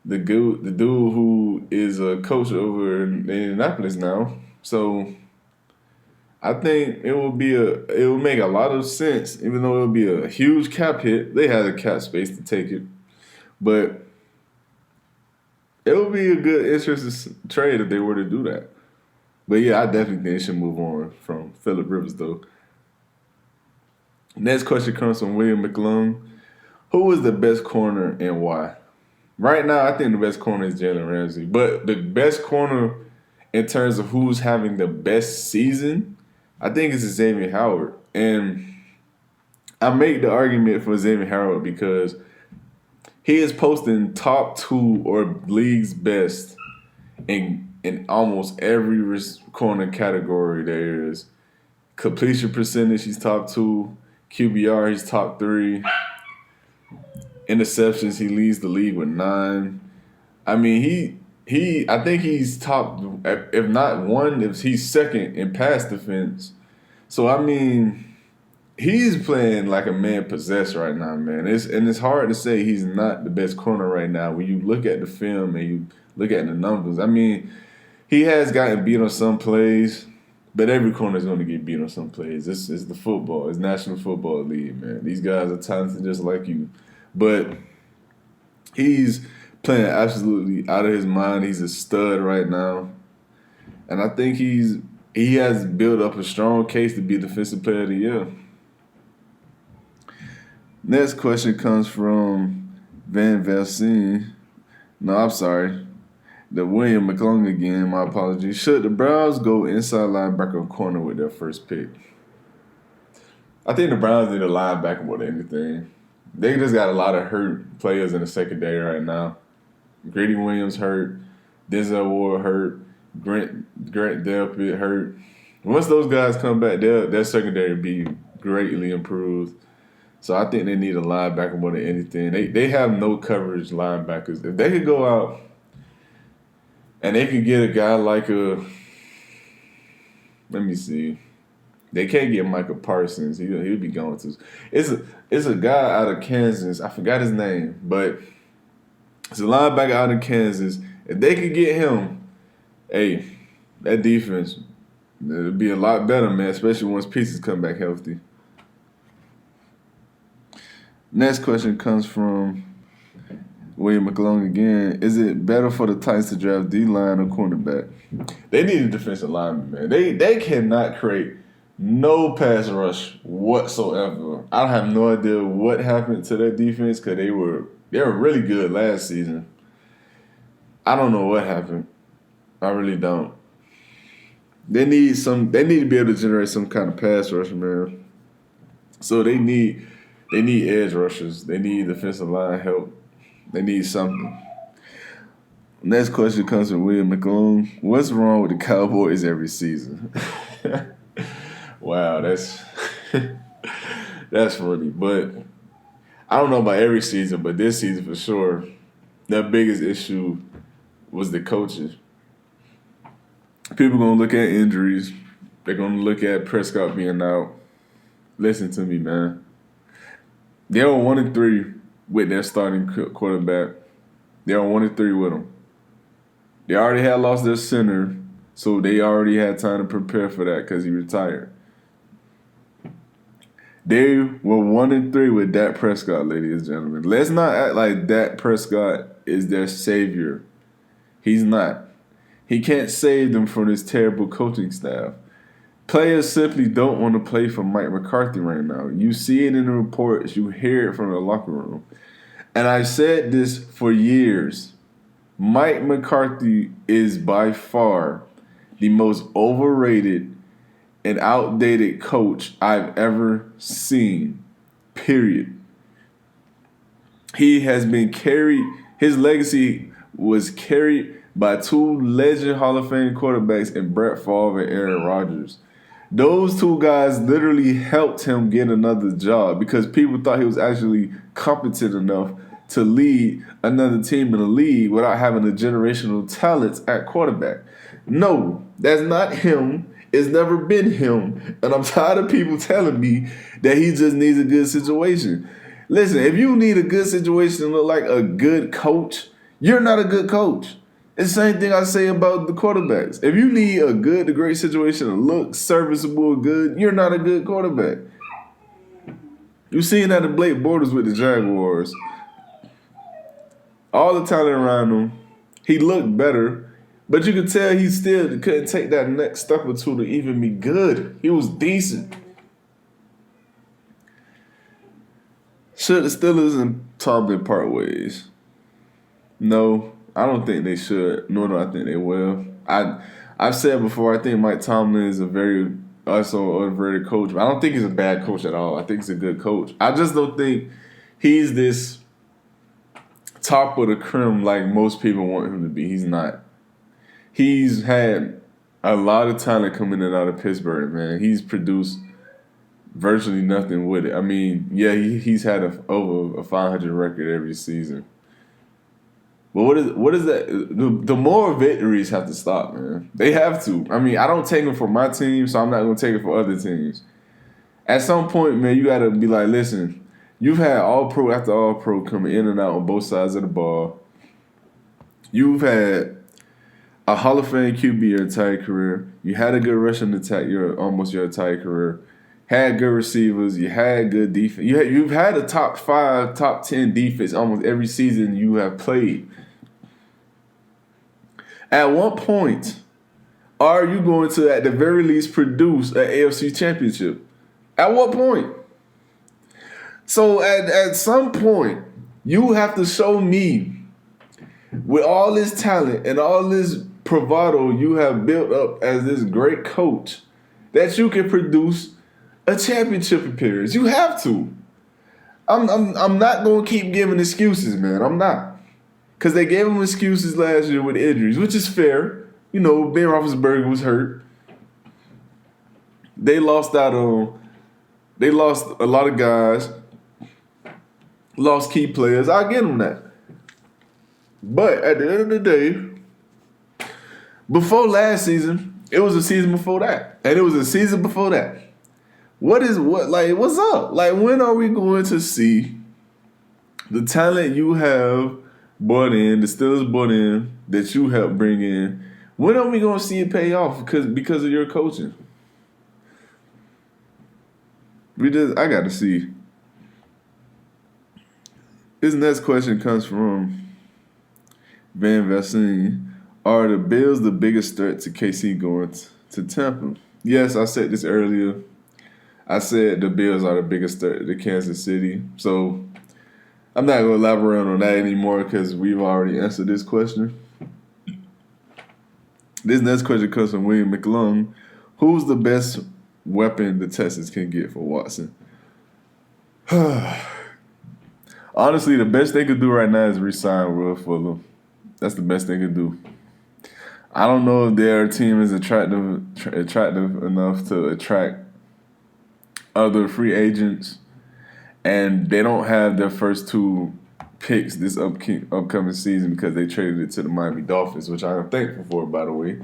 A: the dude who is a coach over in Indianapolis now. So I think it will make a lot of sense, even though it will be a huge cap hit. They had the cap space to take it. But it would be a good, interesting trade if they were to do that. But yeah, I definitely think they should move on from Phillip Rivers, though. Next question comes from William McClung. Who is the best corner and why? Right now, I think the best corner is Jalen Ramsey. But the best corner in terms of who's having the best season, I think it's Xavier Howard. And I make the argument for Xavier Howard because he is posting top 2 or league's best in almost every corner category there is. Completion percentage, he's top 2. QBR, he's top 3. Interceptions, he leads the league with 9. I mean, I think he's top, if not one, if he's second in pass defense. So I mean, he's playing like a man possessed right now, man. It's hard to say he's not the best corner right now when you look at the film and you look at the numbers. I mean, he has gotten beat on some plays, but every corner is going to get beat on some plays. It's the football. It's National Football League, man. These guys are talented just like you. But he's playing absolutely out of his mind. He's a stud right now. And I think he has built up a strong case to be Defensive Player of the Year. Next question comes from Van Velsine. No, I'm sorry. The William McClung again, my apologies. Should the Browns go inside linebacker or corner with their first pick? I think the Browns need a linebacker more than anything. They just got a lot of hurt players in the secondary right now. Grady Williams hurt. Denzel Ward hurt. Grant Delpit hurt. Once those guys come back, their secondary will be greatly improved. So I think they need a linebacker more than anything. They have no coverage linebackers. If they could go out and they could get a guy like let me see. They can't get Micah Parsons. He'll be going to. It's a guy out of Kansas. I forgot his name, but it's a linebacker out of Kansas. If they could get him, hey, that defense, it'll be a lot better, man, especially once pieces come back healthy. Next question comes from William McClung again. Is it better for the Titans to draft D-line or cornerback? They need a defensive lineman, man. They cannot create no pass rush whatsoever. I have no idea what happened to their defense because they were really good last season. I don't know what happened. I really don't. They need to be able to generate some kind of pass rush, man. So they need edge rushers. They need defensive line help. They need something. Next question comes from William McClung. What's wrong with the Cowboys every season? Wow, that's funny. But I don't know about every season, but this season for sure, their biggest issue was the coaches. People gonna look at injuries. They're gonna look at Prescott being out. Listen to me, man. They're on 1-3 with their starting quarterback. They're on 1-3 with him. They already had lost their center, so they already had time to prepare for that because he retired. They were 1-3 with Dak Prescott, ladies and gentlemen. Let's not act like Dak Prescott is their savior. He's not. He can't save them from this terrible coaching staff. Players simply don't want to play for Mike McCarthy right now. You see it in the reports. You hear it from the locker room. And I've said this for years. Mike McCarthy is by far the most overrated and outdated coach I've ever seen, period. He has been carried, his legacy was carried by 2 legend Hall of Fame quarterbacks in Brett Favre and Aaron Rodgers. Those 2 guys literally helped him get another job because people thought he was actually competent enough to lead another team in the league without having the generational talents at quarterback. No, that's not him. It's never been him. And I'm tired of people telling me that he just needs a good situation. Listen, if you need a good situation to look like a good coach, you're not a good coach. It's the same thing I say about the quarterbacks. If you need a good to great situation to look serviceable, good, you're not a good quarterback. You've seen that in Blake Bortles with the Jaguars. All the talent around him, he looked better, but you could tell he still couldn't take that next step or two to even be good. He was decent. Should the Steelers and Tomlin part ways? No, I don't think they should, nor do I think they will. I've said before, I think Mike Tomlin is a very also overrated coach. But I don't think he's a bad coach at all. I think he's a good coach. I just don't think he's this top of the creme like most people want him to be. He's not. He's had a lot of talent coming in and out of Pittsburgh, man. He's produced virtually nothing with it. I mean, yeah, he's had over a 500 record every season. But what is that? The more victories have to stop, man. They have to. I mean, I don't take them for my team, so I'm not going to take it for other teams. At some point, man, you got to be like, listen, you've had all pro after all pro coming in and out on both sides of the ball. You've had a Hall of Fame QB your entire career. You had a good rushing attack almost your entire career. Had good receivers. You had good defense. You've had a top 5, top 10 defense almost every season you have played. At what point are you going to, at the very least, produce an AFC championship? At what point? So at some point, you have to show me, with all this talent and all this bravado you have built up as this great coach, that you can produce a championship appearance. You have to. I'm not going to keep giving excuses, man. I'm not. Because they gave him excuses last year with injuries, which is fair. You know, Ben Roethlisberger was hurt. They lost out on. They lost a lot of guys. Lost key players. I'll give them that. But at the end of the day, before last season, it was a season before that. And it was a season before that. What's up? Like, when are we going to see the talent you have brought in, the Steelers brought in, that you helped bring in? When are we going to see it pay off because of your coaching? I got to see. This next question comes from Van Vassine. Are the Bills the biggest threat to KC going to Tampa? Yes, I said this earlier. I said the Bills are the biggest threat to Kansas City. So I'm not going to elaborate on that anymore because we've already answered this question. This next question comes from William McClung. Who's the best weapon the Texans can get for Watson? Honestly, the best they could do right now is re-sign Will Fuller. That's the best they could do. I don't know if their team is attractive enough to attract other free agents, and they don't have their first 2 picks this upcoming season because they traded it to the Miami Dolphins, which I am thankful for, by the way.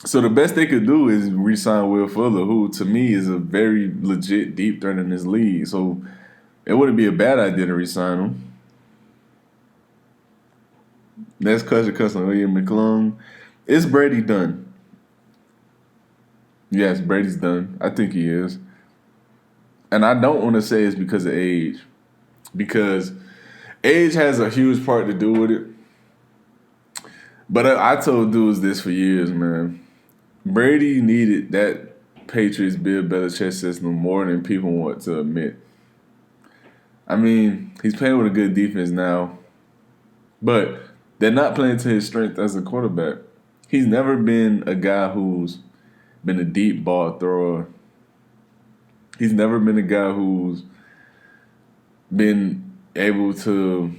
A: So the best they could do is re-sign Will Fuller, who to me is a very legit deep threat in this league. So it wouldn't be a bad idea to re-sign him. Next question comes from William McClung. Is Brady done? Yes, Brady's done. I think he is. And I don't want to say it's because of age. Because age has a huge part to do with it. But I told dudes this for years, man. Brady needed that Patriots Bill Belichick system more than people want to admit. I mean, he's playing with a good defense now. But they're not playing to his strength as a quarterback. He's never been a guy who's been a deep ball thrower. He's never been a guy who's been able to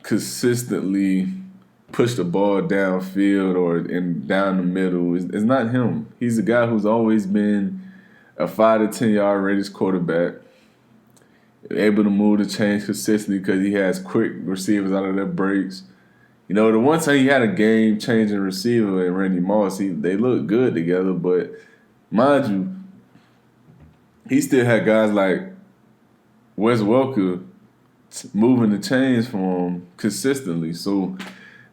A: consistently push the ball downfield or down the middle. It's not him. He's a guy who's always been a 5 to 10 yard radius quarterback, able to move the chains consistently because he has quick receivers out of their breaks. You know, the one time he had a game-changing receiver in Randy Moss, they looked good together, but mind you, he still had guys like Wes Welker moving the chains for him consistently. So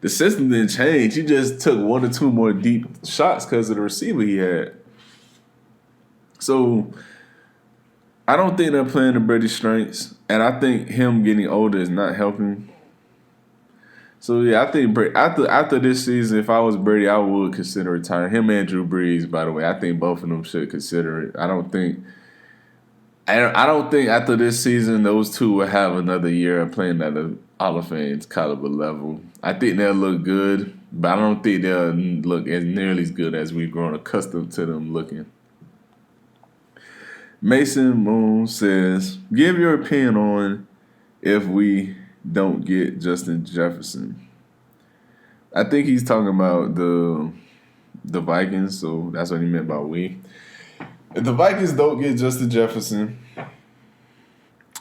A: the system didn't change. He just took 1 or 2 more deep shots because of the receiver he had. So I don't think they're playing to Brady's strengths, and I think him getting older is not helping. So, yeah, I think after this season, if I was Brady, I would consider retiring. Him and Drew Brees, by the way. I think both of them should consider it. I don't think after this season those two will have another year of playing at a Hall of Fame caliber level. I think they'll look good, but I don't think they'll look as nearly as good as we've grown accustomed to them looking. Mason Moon says, give your opinion on if we don't get Justin Jefferson. I think he's talking about the Vikings, so that's what he meant by we. If the Vikings don't get Justin Jefferson,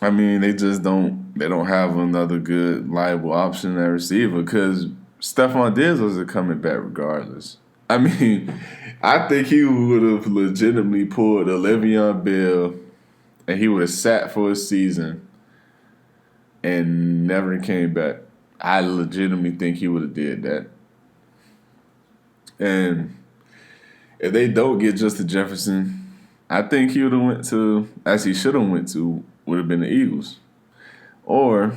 A: I mean they don't have another good liable option at receiver because Stephon Diggs wasn't coming back regardless. I mean, I think he would have legitimately pulled a Le'Veon Bell and he would have sat for a season and never came back. I legitimately think he would have did that. And if they don't get Justin Jefferson, I think he would have went to, as he should have went to, would have been the Eagles. Or,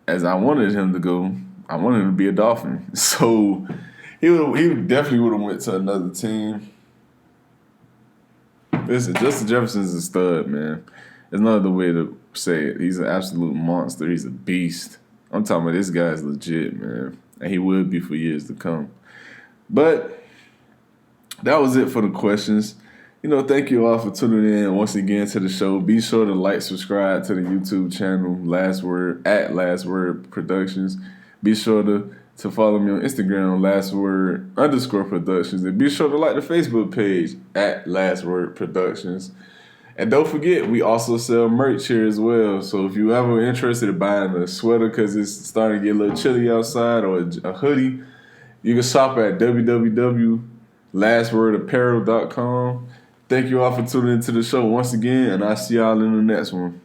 A: as I wanted him to go, I wanted him to be a Dolphin. So he definitely would have went to another team. Listen, Justin Jefferson's a stud, man. There's no other way to say it. He's an absolute monster. He's a beast. I'm talking about this guy's legit, man. And he will be for years to come. But that was it for the questions. Thank you all for tuning in once again to the show. Be sure to like, subscribe to the YouTube channel, Last Word Productions. Be sure to follow me on Instagram, @LastWord_Productions. And be sure to like the Facebook page, @LastWord Productions. And don't forget, we also sell merch here as well. So if you ever interested in buying a sweater because it's starting to get a little chilly outside, or a hoodie, you can shop at www.lastwordapparel.com. Thank you all for tuning into the show once again, and I'll see y'all in the next one.